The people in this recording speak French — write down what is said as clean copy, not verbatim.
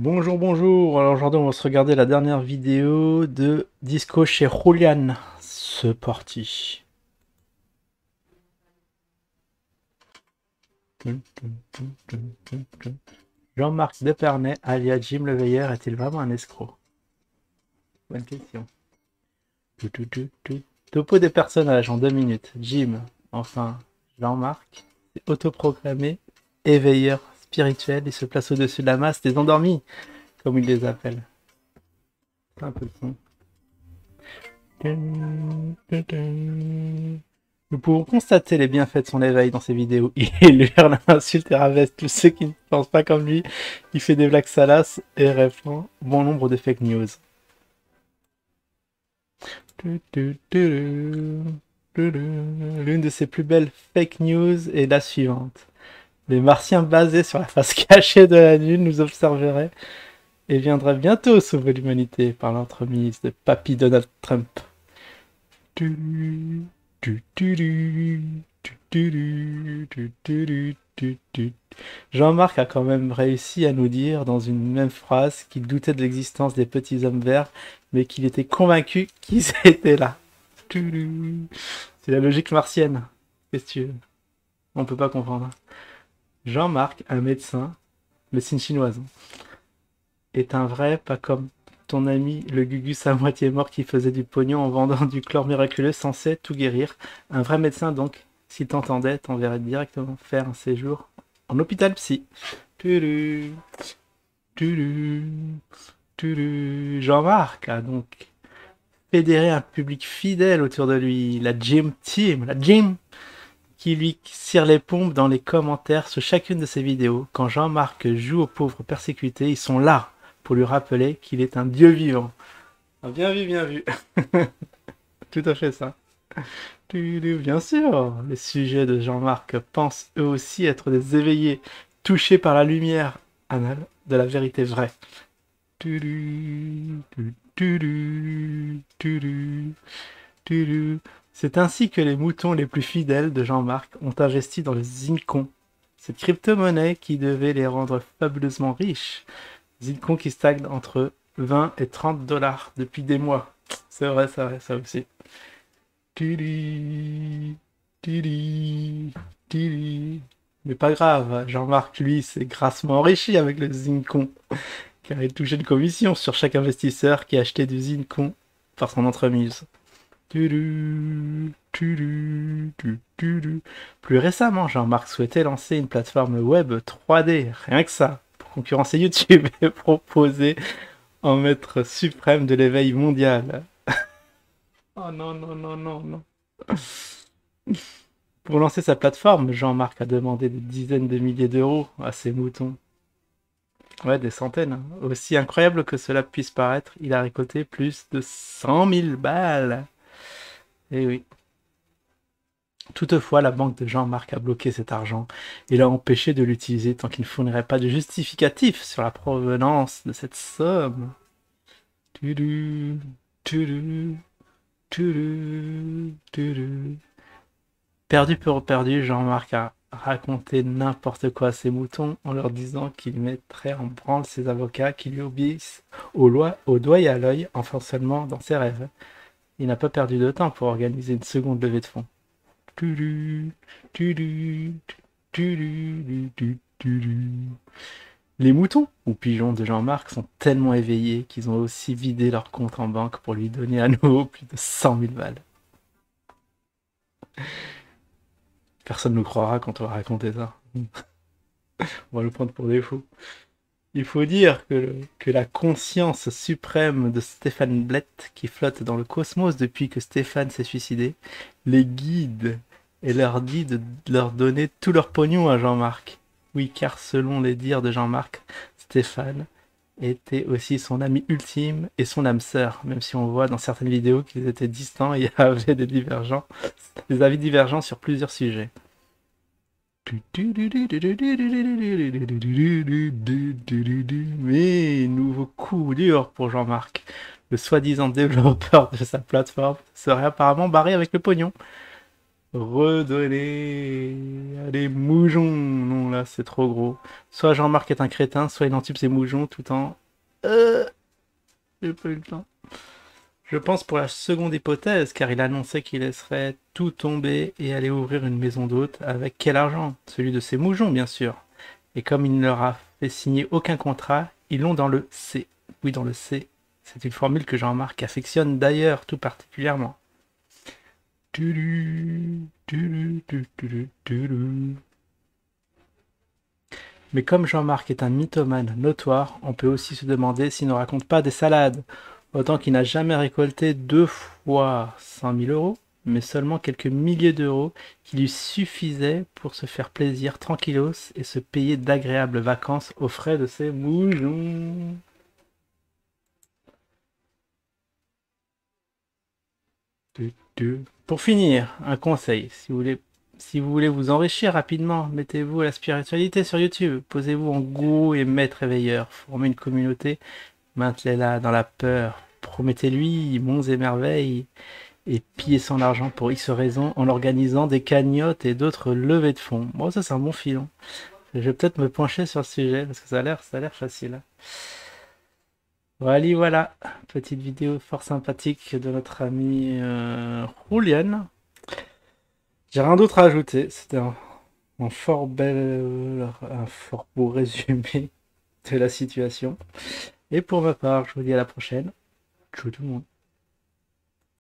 Bonjour, bonjour. Alors aujourd'hui, on va se regarder la dernière vidéo de Disco chez Julian. C'est parti. Jean-Marc Depernay, alias Jim le Veilleur, est-il vraiment un escroc? Bonne question. Topo des personnages en 2 minutes. Jim, enfin, Jean-Marc, est autoproclamé éveilleur spirituel. Il se place au-dessus de la masse des endormis, comme il les appelle. C'est un peu le son. Nous pouvons constater les bienfaits de son éveil dans ses vidéos. Il hurle, insulte et rabaisse tous ceux qui ne pensent pas comme lui. Il fait des blagues salaces et répand bon nombre de fake news. L'une de ses plus belles fake news est la suivante. Les martiens basés sur la face cachée de la Lune nous observeraient et viendraient bientôt sauver l'humanité par l'entremise de Papy Donald Trump. Jean-Marc a quand même réussi à nous dire dans une même phrase qu'il doutait de l'existence des petits hommes verts, mais qu'il était convaincu qu'ils étaient là. C'est la logique martienne. Qu'est-ce que tu veux? On peut pas comprendre. Jean-Marc, un médecin, médecine chinoise, est un vrai, pas comme ton ami le Gugus à moitié mort qui faisait du pognon en vendant du chlore miraculeux censé tout guérir. Un vrai médecin donc, s'il t'entendait, t'enverrait directement faire un séjour en hôpital psy. Tulu, tulu, tulu. Jean-Marc a donc fédéré un public fidèle autour de lui, la Gym Team, la Gym, qui lui cire les pompes dans les commentaires sous chacune de ses vidéos. Quand Jean-Marc joue aux pauvres persécutés, ils sont là pour lui rappeler qu'il est un dieu vivant. Ah, bien vu, bien vu. Tout à fait ça. Bien sûr, les sujets de Jean-Marc pensent eux aussi être des éveillés, touchés par la lumière anale de la vérité vraie. C'est ainsi que les moutons les plus fidèles de Jean-Marc ont investi dans le Zincoin, cette crypto-monnaie qui devait les rendre fabuleusement riches. Zincoin qui stagne entre 20 et 30 dollars depuis des mois. C'est vrai, ça aussi. Mais pas grave, Jean-Marc, lui, s'est grassement enrichi avec le Zincoin, car il touchait une commission sur chaque investisseur qui achetait du Zincoin par son entremise. Plus récemment, Jean-Marc souhaitait lancer une plateforme web 3D, rien que ça, pour concurrencer YouTube et proposer en maître suprême de l'éveil mondial. Oh non, non, non, non, non. Pour lancer sa plateforme, Jean-Marc a demandé des dizaines de milliers d'euros à ses moutons. Ouais, des centaines, hein. Aussi incroyable que cela puisse paraître, il a récolté plus de 100 000 balles. Eh oui. Toutefois, la banque de Jean-Marc a bloqué cet argent et l'a empêché de l'utiliser tant qu'il ne fournirait pas de justificatif sur la provenance de cette somme. Tudu, tudu, tudu, tudu. Perdu pour perdu, Jean-Marc a raconté n'importe quoi à ses moutons en leur disant qu'il mettrait en branle ses avocats qui lui obéissent au doigt et à l'œil, enfin seulement dans ses rêves. Il n'a pas perdu de temps pour organiser une seconde levée de fonds. Les moutons ou pigeons de Jean-Marc sont tellement éveillés qu'ils ont aussi vidé leur compte en banque pour lui donner à nouveau plus de 100 000 balles. Personne ne nous croira quand on va raconter ça. On va le prendre pour des fous. Il faut dire que la conscience suprême de Stéphane Blett, qui flotte dans le cosmos depuis que Stéphane s'est suicidé, les guide et leur dit de leur donner tout leur pognon à Jean-Marc. Oui, car selon les dires de Jean-Marc, Stéphane était aussi son ami ultime et son âme sœur, même si on voit dans certaines vidéos qu'ils étaient distants et avaient des avis divergents sur plusieurs sujets. Mais nouveau coup dur pour Jean-Marc. Le soi-disant développeur de sa plateforme serait apparemment barré avec le pognon. 2 000 000 €. 2 000 000 €. 2 000 000 €. 2 000 000 €. 2 000 000 €. 2 000 000 €. Mais nouveau coup dur pour Jean-Marc. Le soi-disant développeur de sa plateforme serait apparemment barré avec le pognon. Redonner. Allez, Moujon. Non, là, c'est trop gros. Soit Jean-Marc est un crétin, soit il entube ses Moujons tout en... J'ai pas eu le temps. Je pense pour la seconde hypothèse, car il annonçait qu'il laisserait tout tomber et aller ouvrir une maison d'hôte. Avec quel argent? Celui de ses Moujons, bien sûr. Et comme il ne leur a fait signer aucun contrat, ils l'ont dans le C. Oui, dans le C. C'est une formule que Jean-Marc affectionne d'ailleurs tout particulièrement. Mais comme Jean-Marc est un mythomane notoire, on peut aussi se demander s'il ne raconte pas des salades. Autant qu'il n'a jamais récolté 2 fois 100 000 euros, mais seulement quelques milliers d'euros qui lui suffisaient pour se faire plaisir tranquillos et se payer d'agréables vacances aux frais de ses moujons. Pour finir, un conseil, si vous voulez vous enrichir rapidement, mettez-vous à la spiritualité sur YouTube, posez-vous en gourou et maître éveilleur, formez une communauté, maintenez-la dans la peur, promettez-lui monts et merveilles, et pillez son argent pour X raisons en organisant des cagnottes et d'autres levées de fonds. Bon, ça c'est un bon filon. Je vais peut-être me pencher sur le sujet, parce que ça a l'air facile. Voilà, voilà, petite vidéo fort sympathique de notre ami Julian. J'ai rien d'autre à ajouter. C'était un fort beau résumé de la situation. Et pour ma part, je vous dis à la prochaine. Ciao tout le monde.